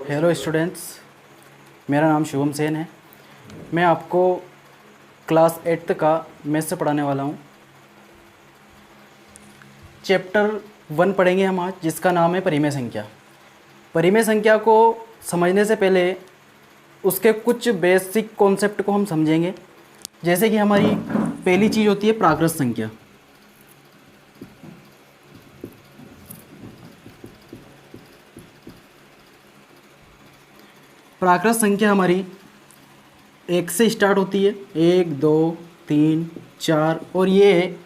Hello students, मेरा नाम शुभम सेन है। मैं आपको क्लास 8th का मैथ्स से पढ़ाने वाला हूँ। चैप्टर 1 पढ़ेंगे हम आज, जिसका नाम है परिमेय संख्या। परिमेय संख्या को समझने से पहले उसके कुछ बेसिक कॉन्सेप्ट को हम समझेंगे। जैसे कि हमारी पहली चीज़ होती है प्राकृत संख्या। प्राकृत संख्या हमारी 1 से स्टार्ट होती है, 1 2 3 4 और ये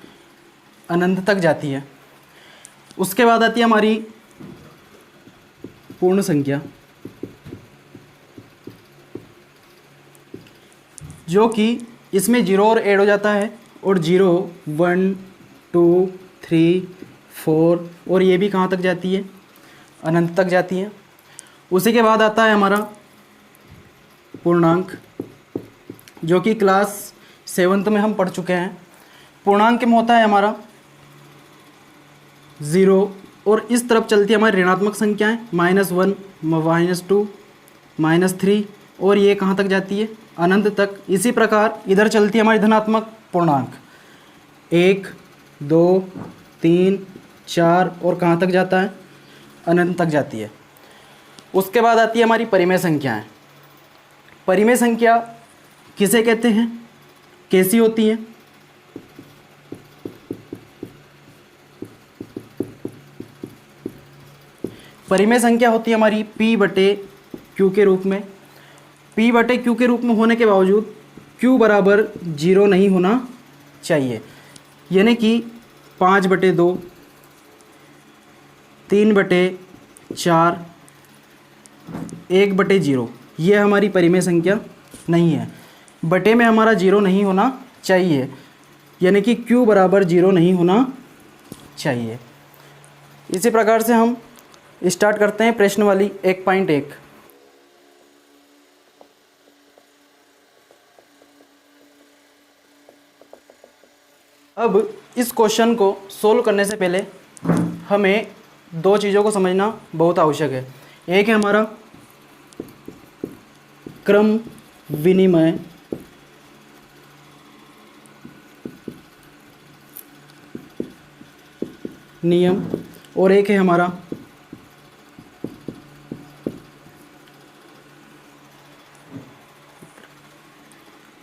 अनंत तक जाती है। उसके बाद आती है हमारी पूर्ण संख्या, जो कि इसमें 0 और ऐड हो जाता है, और 0 1 2 3 4 और ये भी कहाँ तक जाती है, अनंत तक जाती है। उसी के बाद आता है हमारा पूर्णांक, जो कि क्लास 7th में हम पढ़ चुके हैं। पूर्णांक में होता है हमारा 0, और इस तरफ चलती है हमारी ऋणात्मक संख्याएं, -1 -2 -3, और ये कहाँ तक जाती है, अनंत तक। इसी प्रकार इधर चलती है हमारी धनात्मक पूर्णांक, 1 2 3 4, और कहाँ तक जाता है, अनंत तक जाती है। उसके बाद आती है हमारी परिमेय संख्याएं। परिमेय संख्या किसे कहते हैं, कैसी होती है? परिमेय संख्या होती है हमारी P/Q के रूप में। P/Q के रूप में होने के बावजूद Q बराबर 0 नहीं होना चाहिए, यानी कि 5/2 3/4 1/0, ये हमारी परिमेय संख्या नहीं है। बटे में हमारा 0 नहीं होना चाहिए, यानी कि Q बराबर 0 नहीं होना चाहिए। इसी प्रकार से हम स्टार्ट करते हैं प्रश्न वाली 1.1। अब इस क्वेश्चन को सोल्व करने से पहले हमें दो चीज़ों को समझना बहुत आवश्यक है। एक है हमारा क्रम विनिमय नियम, और एक है हमारा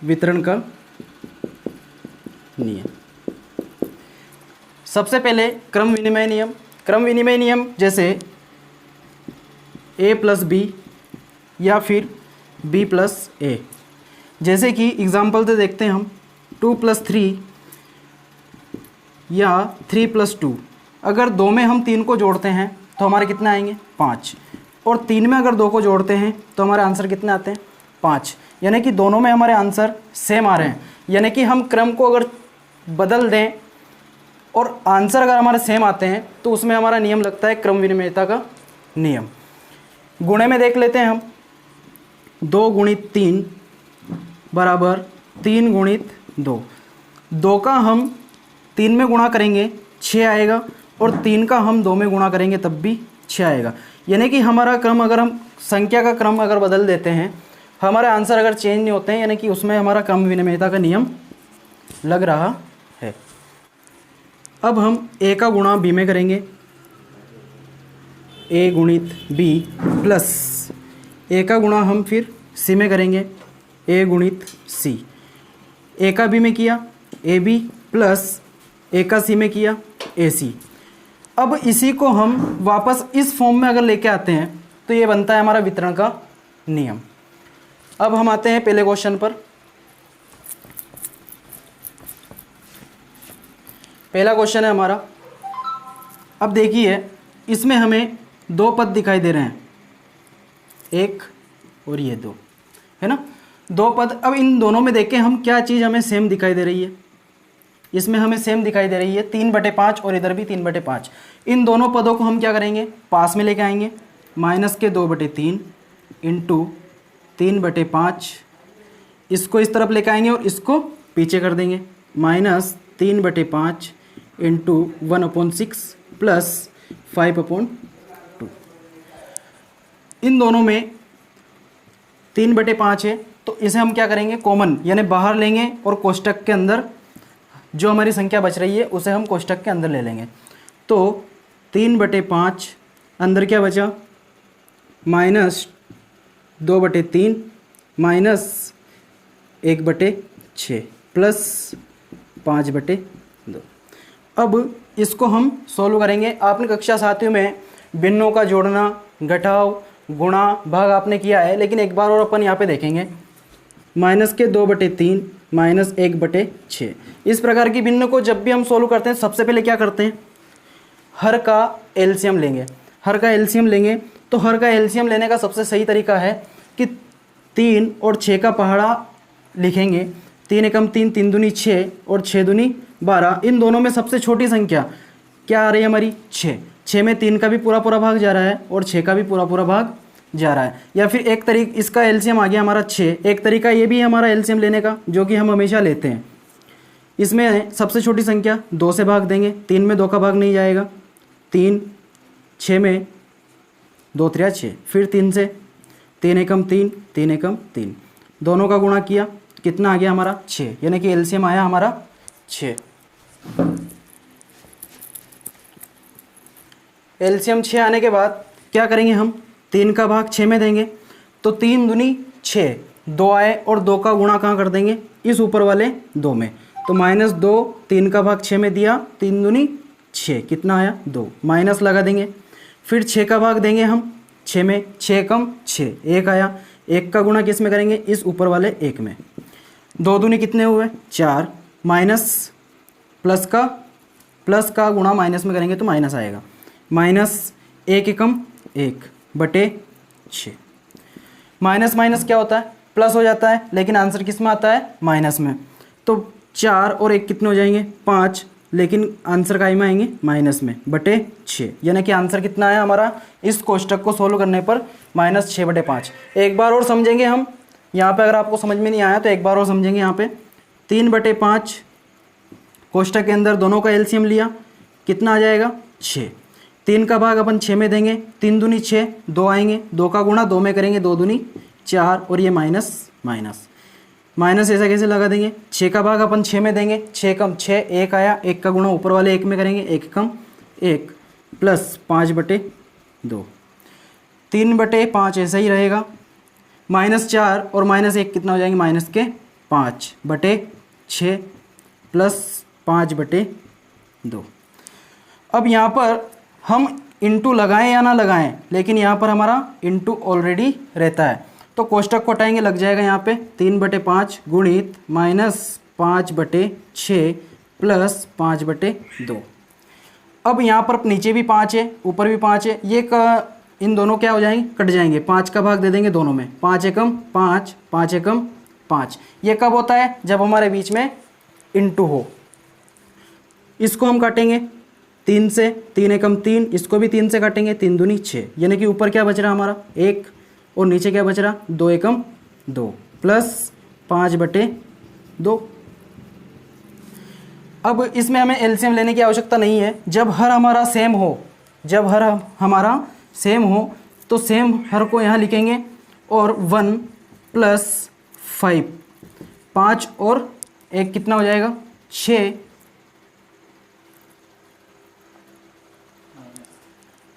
वितरण का नियम। सबसे पहले क्रम विनिमय नियम। क्रम विनिमय नियम जैसे a+b या फिर b+a। जैसे कि एग्जाम्पल से देखते हैं हम, 2+3 या 3+2। अगर 2 में हम 3 को जोड़ते हैं तो हमारे कितने आएंगे, 5, और 3 में अगर 2 को जोड़ते हैं तो हमारे आंसर कितने आते हैं, 5। यानी कि दोनों में हमारे आंसर सेम आ रहे हैं। यानी कि हम क्रम को अगर बदल दें और आंसर अगर हमारे सेम आते हैं तो उसमें हमारा नियम लगता है क्रम विनिमयता का नियम। गुणे में देख लेते हैं हम, 2 × 3 बराबर 3 × 2। 2 का हम 3 में गुणा करेंगे 6 आएगा, और 3 का हम 2 में गुणा करेंगे तब भी 6 आएगा। यानी कि हमारा क्रम, अगर हम संख्या का क्रम अगर बदल देते हैं, हमारे आंसर अगर चेंज नहीं होते हैं, यानी कि उसमें हमारा क्रम विनिमयता का नियम लग रहा है। अब हम a का गुणा b में करेंगे, a × b प्लस a का गुणा हम फिर c में करेंगे, a × c। a का b में किया ab प्लस a का c में किया ac। अब इसी को हम वापस इस फॉर्म में अगर लेके आते हैं तो ये बनता है हमारा वितरण का नियम। अब हम आते हैं पहले क्वेश्चन पर। पहला क्वेश्चन है हमारा। अब देखिए, इसमें हमें 2 पद दिखाई दे रहे हैं, 1 और ये 2, है ना, 2 पद। अब इन दोनों में देखें हम, क्या चीज़ हमें सेम दिखाई दे रही है, इसमें हमें सेम दिखाई दे रही है 3/5, और इधर भी 3/5। इन दोनों पदों को हम क्या करेंगे, पास में लेके आएंगे, -2/3 इंटू 3/5, इसको इस तरफ लेके आएंगे और इसको पीछे कर देंगे, -3/5 इंटू 1/6 प्लस 5/2। इन दोनों में 3/5 है, तो इसे हम क्या करेंगे, कॉमन यानी बाहर लेंगे और कोष्टक के अंदर जो हमारी संख्या बच रही है उसे हम कोष्टक के अंदर ले लेंगे। तो 3/5 अंदर क्या बचा, -2/3 -1/6 प्लस 5/2। अब इसको हम सोल्व करेंगे। आपने कक्षा साथियों में भिन्नों का जोड़ना, घटाव, गुणा, भाग आपने किया है, लेकिन एक बार और अपन यहाँ पे देखेंगे। -2/3 -1/6 इस प्रकार की भिन्न को जब भी हम सोल्व करते हैं सबसे पहले क्या करते हैं, हर का एलसीएम लेंगे। हर का एलसीएम लेंगे तो हर का एलसीएम लेने का सबसे सही तरीका है कि 3 और 6 का पहाड़ा लिखेंगे। 3 एकम 3, 3 दूनी 6 और 6 दूनी 12। इन दोनों में सबसे छोटी संख्या क्या आ रही है हमारी, 6। 6 में 3 का भी पूरा पूरा भाग जा रहा है और 6 का भी पूरा पूरा भाग जा रहा है। या फिर एक तरीका, इसका एलसीएम आ गया हमारा 6। एक तरीका ये भी है हमारा एलसीएम लेने का, जो कि हम हमेशा लेते हैं। इसमें सबसे छोटी संख्या 2 से भाग देंगे, 3 में 2 का भाग नहीं जाएगा। 3, 6 में 2 3 6, फिर 3 से 3 एकम 3, 3 एकम 3, दोनों का गुणा किया, कितना आ गया हमारा 6, यानी कि एलसीएम आया हमारा 6। एलसीएम 6 आने के बाद क्या करेंगे हम, 3 का भाग 6 में देंगे, तो 3 दूनी 6, 2 आए और 2 का गुणा कहाँ कर देंगे, इस ऊपर वाले 2 में। तो -2, 3 का भाग 6 में दिया, 3 दूनी 6, कितना आया 2, माइनस लगा देंगे। फिर 6 का भाग देंगे हम 6 में, 6 एकम 6, 1 आया। 1 का गुणा किस में करेंगे, इस ऊपर वाले 1 में। 2 दूनी कितने हुए 4, माइनस प्लस का गुणा माइनस में करेंगे तो माइनस आएगा। -1 एकम 1/6। माइनस माइनस क्या होता है, प्लस हो जाता है, लेकिन आंसर किस में आता है, माइनस में। तो 4 और 1 कितने हो जाएंगे, 5, लेकिन आंसर का में आएंगे माइनस में /6, यानी कि आंसर कितना आया हमारा इस कोष्टक को सोल्व करने पर -6/5। एक बार और समझेंगे हम यहाँ पे, अगर आपको समझ में नहीं आया तो एक बार और समझेंगे। यहाँ पे 3/5 कोष्टक के अंदर दोनों का एलसीएम लिया, कितना आ जाएगा 6। 3 का भाग अपन 6 में देंगे, 3 दूनी 6, 2 आएंगे, 2 का गुणा 2 में करेंगे, 2 दूनी 4 और ये माइनस ऐसा कैसे लगा देंगे। 6 का भाग अपन 6 में देंगे, 6 एकम 6, 1 आया, 1 का गुणा ऊपर वाले 1 में करेंगे, 1 एकम 1 प्लस 5/2। 3/5 ऐसा ही रहेगा। -4 और -1 कितना हो जाएंगे, -5/6 प्लस 5/2। अब यहाँ पर हम इंटू लगाएं या ना लगाएं, लेकिन यहाँ पर हमारा इंटू ऑलरेडी रहता है, तो कोष्टक को हटाएंगे, लग जाएगा यहाँ पे 3/5 गुणित -5/6 प्लस 5/2। अब यहाँ पर नीचे भी 5 है, ऊपर भी 5 है, ये इन दोनों क्या हो जाएंगे, कट जाएंगे। 5 का भाग दे देंगे दोनों में, 5 एकम 5, 5 एकम 5। ये कब होता है, जब हमारे बीच में इंटू हो। इसको हम काटेंगे 3 से, 3 एकम 3, इसको भी 3 से काटेंगे, 3 दूनी 6, यानी कि ऊपर क्या बच रहा हमारा 1 और नीचे क्या बच रहा 2 एकम 2 प्लस 5/2। अब इसमें हमें एलसीएम लेने की आवश्यकता नहीं है। जब हर हमारा सेम हो, तो सेम हर को यहाँ लिखेंगे और 1 + 5, 5 और 1 कितना हो जाएगा 6।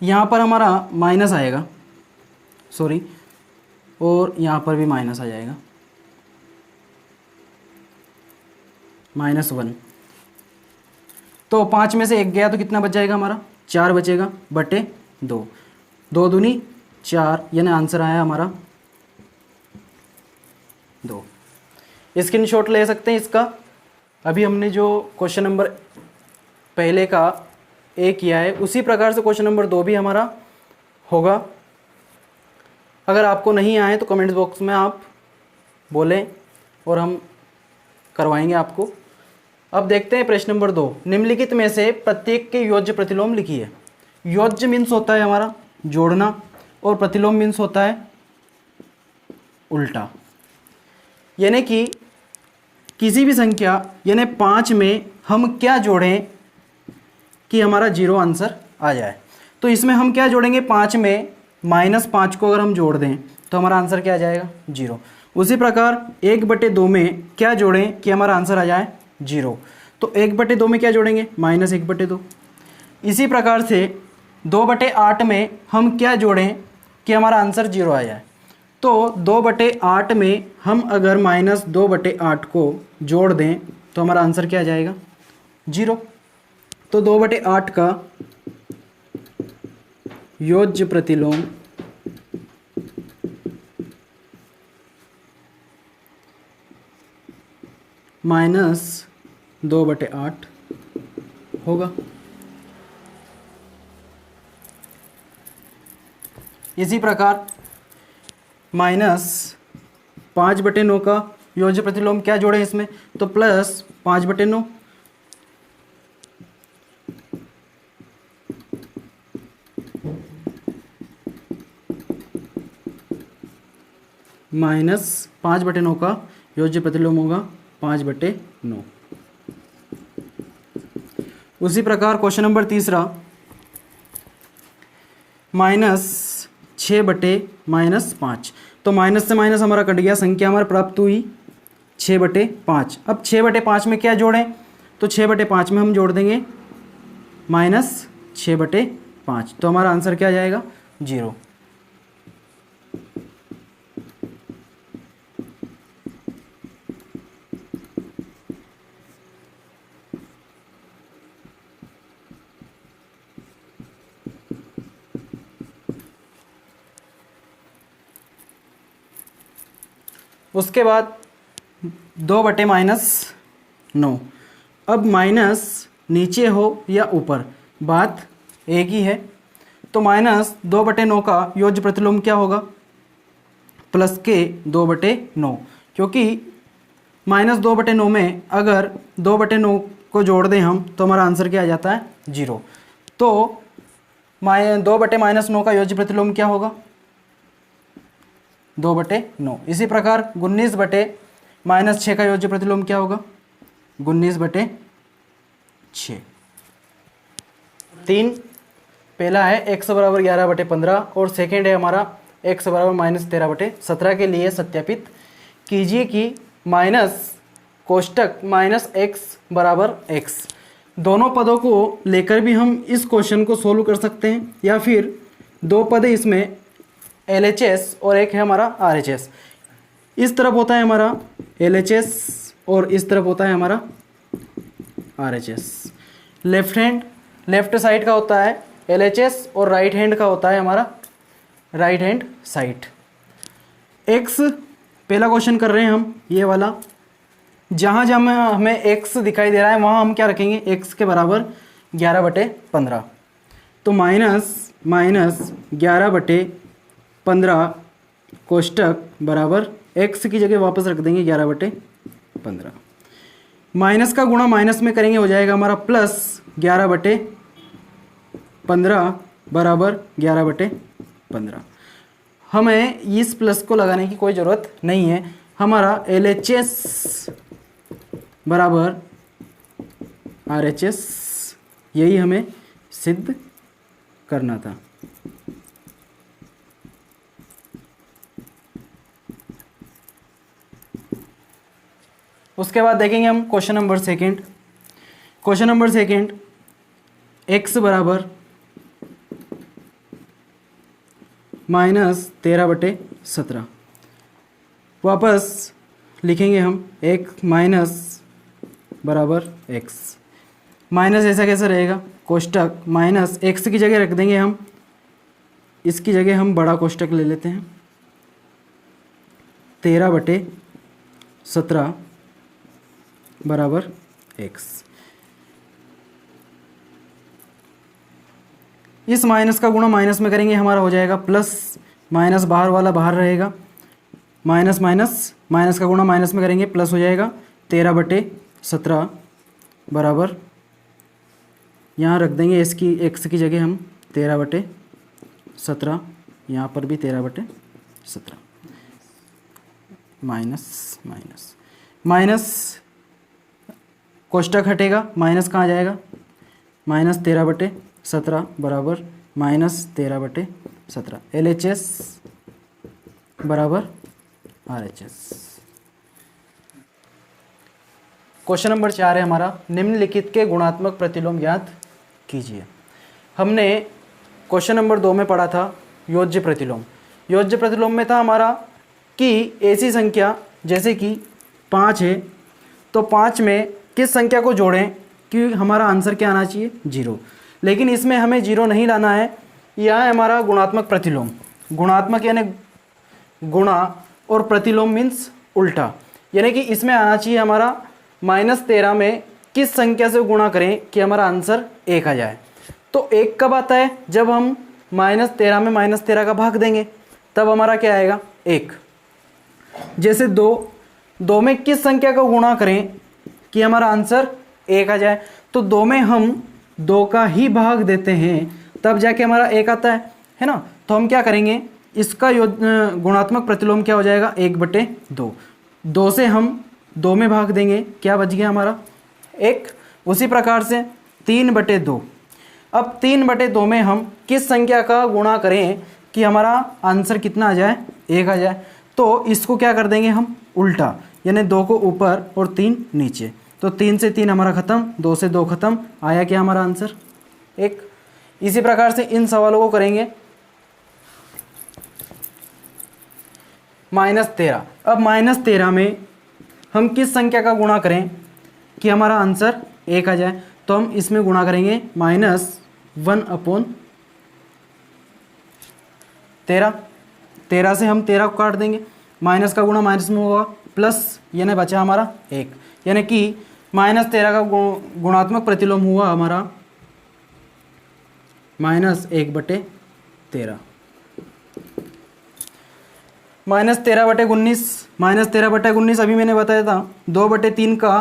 यहाँ पर हमारा माइनस आएगा, सॉरी, और यहाँ पर भी माइनस आ जाएगा, -1। तो 5 में से 1 गया तो कितना बच जाएगा हमारा 4 बचेगा /2। 2 दूनी 4, यानी आंसर आया हमारा 2। स्क्रीनशॉट ले सकते हैं इसका। अभी हमने जो क्वेश्चन नंबर पहले का A किया है, उसी प्रकार से क्वेश्चन नंबर 2 भी हमारा होगा। अगर आपको नहीं आए तो कमेंट्स बॉक्स में आप बोलें और हम करवाएंगे आपको। अब देखते हैं प्रश्न नंबर 2। निम्नलिखित में से प्रत्येक के योज्य प्रतिलोम लिखिए। योज्य मीन्स होता है हमारा जोड़ना, और प्रतिलोम मीन्स होता है उल्टा। यानी कि किसी भी संख्या, यानी 5 में हम क्या जोड़ें कि हमारा 0 आंसर आ जाए। तो इसमें हम क्या जोड़ेंगे, 5 में -5 को अगर हम जोड़ दें तो हमारा आंसर क्या आ जाएगा? 0। उसी प्रकार 1/2 में क्या जोड़ें कि हमारा आंसर आ जाए 0? तो 1/2 में क्या जोड़ेंगे? -1/2। इसी प्रकार से 2/8 में हम क्या जोड़ें कि हमारा आंसर 0 आ जाए? तो 2/8 में हम अगर -2/8 को जोड़ दें तो हमारा आंसर क्या आ जाएगा? 0। तो 2/8 का योज्य प्रतिलोम -2/8 होगा। इसी प्रकार -5/9 का योज्य प्रतिलोम क्या जोड़े इसमें? तो +5/9। -5/9 का योज्य प्रतिलोम होगा 5/9। उसी प्रकार क्वेश्चन नंबर तीसरा, -6/-5। तो माइनस से माइनस हमारा कट गया, संख्या हमारा प्राप्त हुई 6/5। अब 6/5 में क्या जोड़ें? तो 6/5 में हम जोड़ देंगे -6/5। तो हमारा आंसर क्या आ जाएगा? 0। उसके बाद 2/-9। अब माइनस नीचे हो या ऊपर, बात एक ही है। तो -2/9 का योज्य प्रतिलोम क्या होगा? प्लस के 2/9, क्योंकि -2/9 में अगर 2/9 को जोड़ दें हम तो हमारा आंसर क्या आ जाता है? 0। तो 2/-9 का योज्य प्रतिलोम क्या होगा? 2/9। इसी प्रकार 19/-6 का योज्य प्रतिलोम क्या होगा? 19/6। 3 पहला है x बराबर 11/15 और सेकेंड है हमारा x बराबर -13/17 के लिए सत्यापित कीजिए कि माइनस कोष्टक -x बराबर x, दोनों पदों को लेकर भी हम इस क्वेश्चन को सोल्व कर सकते हैं, या फिर दो पद इसमें LHS और एक है हमारा RHS। इस तरफ होता है हमारा LHS और इस तरफ होता है हमारा RHS। लेफ्ट साइड का होता है LHS और राइट हैंड का होता है हमारा राइट हैंड साइड। x पहला क्वेश्चन कर रहे हैं हम, ये वाला। जहाँ जहाँ हमें x दिखाई दे रहा है वहाँ हम क्या रखेंगे? x के बराबर 11/15। तो -11/15 कोष्टक बराबर x की जगह वापस रख देंगे 11/15। माइनस का गुणा माइनस में करेंगे, हो जाएगा हमारा प्लस 11/15 बराबर 11/15। हमें इस प्लस को लगाने की कोई ज़रूरत नहीं है, हमारा LHS बराबर RHS यही हमें सिद्ध करना था। उसके बाद देखेंगे हम question number second. Question number second, x बराबर -13/17। वापस लिखेंगे हम एक माइनस बराबर x। माइनस ऐसा कैसा रहेगा? कोष्टक माइनस x की जगह रख देंगे हम, इसकी जगह हम बड़ा कोष्टक ले लेते हैं 13/17 बराबर x। इस माइनस का गुणा माइनस में करेंगे, हमारा हो जाएगा प्लस, माइनस बाहर वाला बाहर रहेगा, माइनस माइनस माइनस का गुणा माइनस में करेंगे प्लस हो जाएगा 13/17 बराबर, यहाँ रख देंगे इसकी x की जगह हम 13/17, यहाँ पर भी 13/17। माइनस माइनस माइनस कोष्टक हटेगा, माइनस कहाँ जाएगा? -13/17 बराबर -13/17। 17, LHS बराबर RHS। क्वेश्चन नंबर 4 है हमारा, निम्नलिखित के गुणात्मक प्रतिलोम ज्ञात कीजिए। हमने क्वेश्चन नंबर 2 में पढ़ा था योज्य प्रतिलोम। योज्य प्रतिलोम में था हमारा कि ऐसी संख्या जैसे कि 5 है, तो 5 में किस संख्या को जोड़ें कि हमारा आंसर क्या आना चाहिए, 0। लेकिन इसमें हमें 0 नहीं लाना है। यह है हमारा गुणात्मक प्रतिलोम। गुणात्मक यानी गुणा और प्रतिलोम मीन्स उल्टा, यानी कि इसमें आना चाहिए हमारा -13 में किस संख्या से गुणा करें कि हमारा आंसर 1 आ जाए। तो 1 कब आता है, जब हम -13 में -13 का भाग देंगे, तब हमारा क्या आएगा, 1। जैसे 2 में किस संख्या को गुणा करें कि हमारा आंसर 1 आ जाए, तो 2 में हम 2 का ही भाग देते हैं तब जाके हमारा 1 आता है ना। तो हम क्या करेंगे, इसका गुणात्मक प्रतिलोम क्या हो जाएगा, 1/2। 2 से हम 2 में भाग देंगे, क्या बच गया हमारा, 1। उसी प्रकार से 3/2। अब 3/2 में हम किस संख्या का गुणा करें कि हमारा आंसर कितना आ जाए, 1 आ जाए। तो इसको क्या कर देंगे हम, उल्टा, यानी 2 को ऊपर और 3 नीचे। तो 3 से 3 हमारा खत्म, 2 से 2 खत्म, आया क्या हमारा आंसर, 1। इसी प्रकार से इन सवालों को करेंगे। -13, अब -13 में हम किस संख्या का गुणा करें कि हमारा आंसर 1 आ जाए। तो हम इसमें गुणा करेंगे -1/13। 13 से हम 13 को काट देंगे, माइनस का गुणा माइनस में होगा, प्लस यानी बचा हमारा 1, यानी कि -13 का गुणात्मक प्रतिलोम हुआ हमारा -1/13। -13/19 अभी मैंने बताया था 2/3 का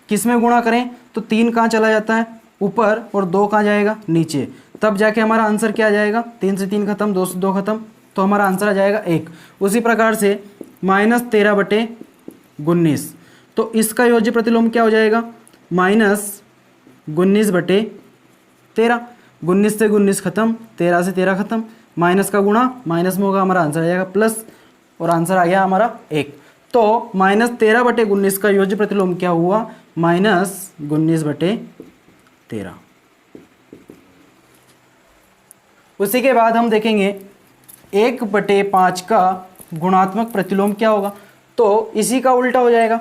किस में गुणा करें, तो 3 कहाँ चला जाता है, ऊपर, और 2 कहाँ जाएगा, नीचे। तब जाके हमारा आंसर क्या आ जाएगा, 3 से 3 खत्म, 2 से 2 खत्म, तो हमारा आंसर आ जाएगा 1। उसी प्रकार से -13/19, तो इसका योज्य प्रतिलोम क्या हो जाएगा, -19/13। 19 से 19 खत्म, 13 से 13 खत्म, माइनस का गुणा माइनस में होगा, हमारा आंसर आ जाएगा प्लस, और आंसर आ गया हमारा 1। तो -13/19 का योज्य प्रतिलोम क्या हुआ, -19/13। उसी के बाद हम देखेंगे 1/5 का गुणात्मक प्रतिलोम क्या होगा। तो इसी का उल्टा हो जाएगा,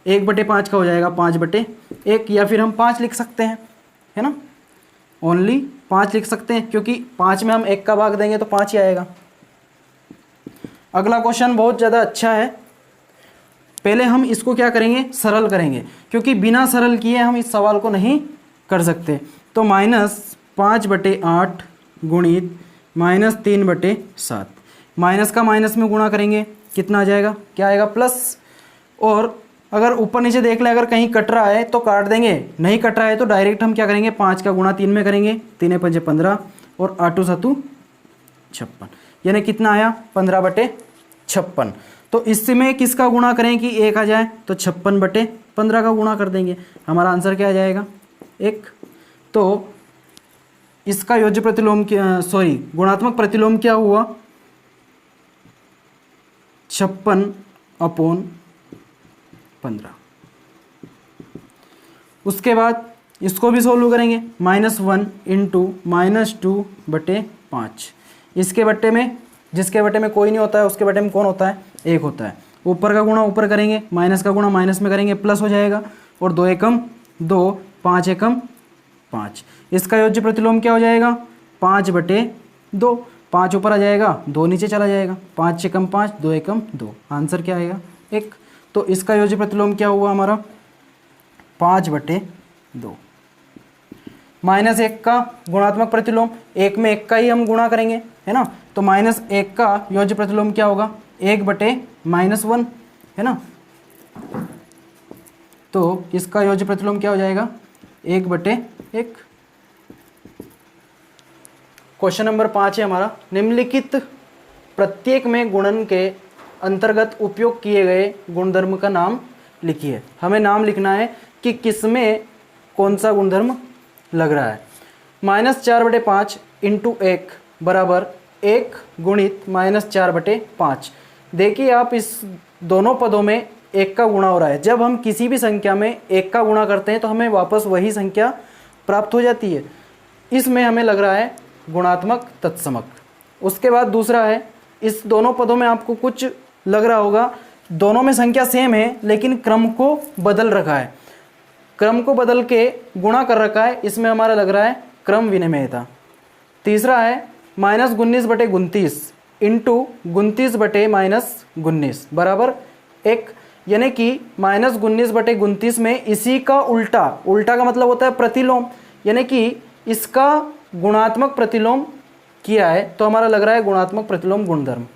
1/5 का हो जाएगा 5/1, या फिर हम 5 लिख सकते हैं, है ना, ओनली 5 लिख सकते हैं, क्योंकि 5 में हम 1 का भाग देंगे तो 5 ही आएगा। अगला क्वेश्चन बहुत ज़्यादा अच्छा है। पहले हम इसको क्या करेंगे, सरल करेंगे, क्योंकि बिना सरल किए हम इस सवाल को नहीं कर सकते। तो -5/8 गुणित -3/7, माइनस का माइनस में गुणा करेंगे, कितना आ जाएगा, क्या आएगा, प्लस। और अगर ऊपर नीचे देख लें, अगर कहीं कट रहा है तो काट देंगे, नहीं कट रहा है तो डायरेक्ट हम क्या करेंगे, 5 का गुणा 3 में करेंगे, 3 × 5 = 15 और 8 × 7 = 56, यानी कितना आया, 15/56। तो इसमें किसका गुणा करें कि 1 आ जाए, तो 56/15 का गुणा कर देंगे, हमारा आंसर क्या आ जाएगा, 1। तो इसका योज्य प्रतिलोम गुणात्मक प्रतिलोम क्या हुआ, 56/15। उसके बाद इसको भी सोल्व करेंगे, -1 × -2/5। इसके बट्टे में, जिसके बट्टे में कोई नहीं होता है उसके बट्टे में कौन होता है, 1 होता है। ऊपर का गुणा ऊपर करेंगे, माइनस का गुणा माइनस में करेंगे, प्लस हो जाएगा, और 2 एकम 2, 5 एकम 5। इसका योज्य प्रतिलोम क्या हो जाएगा, 5/2। 5 ऊपर आ जाएगा, 2 नीचे चला जाएगा, 5 एकम 5, 2 एकम 2, आंसर क्या आएगा, 1। तो इसका योज्य प्रतिलोम क्या हुआ हमारा, 5/2। -1 का गुणात्मक प्रतिलोम, 1 में 1 का ही हम गुणा करेंगे, है ना। तो -1 का योज्य प्रतिलोम क्या होगा, 1/-1, है ना। तो इसका योज्य प्रतिलोम क्या हो जाएगा, 1/1। क्वेश्चन नंबर 5 है हमारा, निम्नलिखित प्रत्येक में गुणन के अंतर्गत उपयोग किए गए गुणधर्म का नाम लिखिए। हमें नाम लिखना है कि किसमें कौन सा गुणधर्म लग रहा है। -4/5 × 1 बराबर 1 गुणित -4/5। देखिए आप इस दोनों पदों में 1 का गुणा हो रहा है। जब हम किसी भी संख्या में 1 का गुणा करते हैं तो हमें वापस वही संख्या प्राप्त हो जाती है। इसमें हमें लग रहा है गुणात्मक तत्समक। उसके बाद दूसरा है, इस दोनों पदों में आपको कुछ लग रहा होगा, दोनों में संख्या सेम है लेकिन क्रम को बदल रखा है, क्रम को बदल के गुणा कर रखा है। इसमें हमारा लग रहा है क्रम विनिमयता। तीसरा है -19/29 इंटू 29/-19 बराबर 1, यानी कि -19/29 में इसी का उल्टा, उल्टा का मतलब होता है प्रतिलोम, यानी कि इसका गुणात्मक प्रतिलोम किया है, तो हमारा लग रहा है गुणात्मक प्रतिलोम गुणधर्म।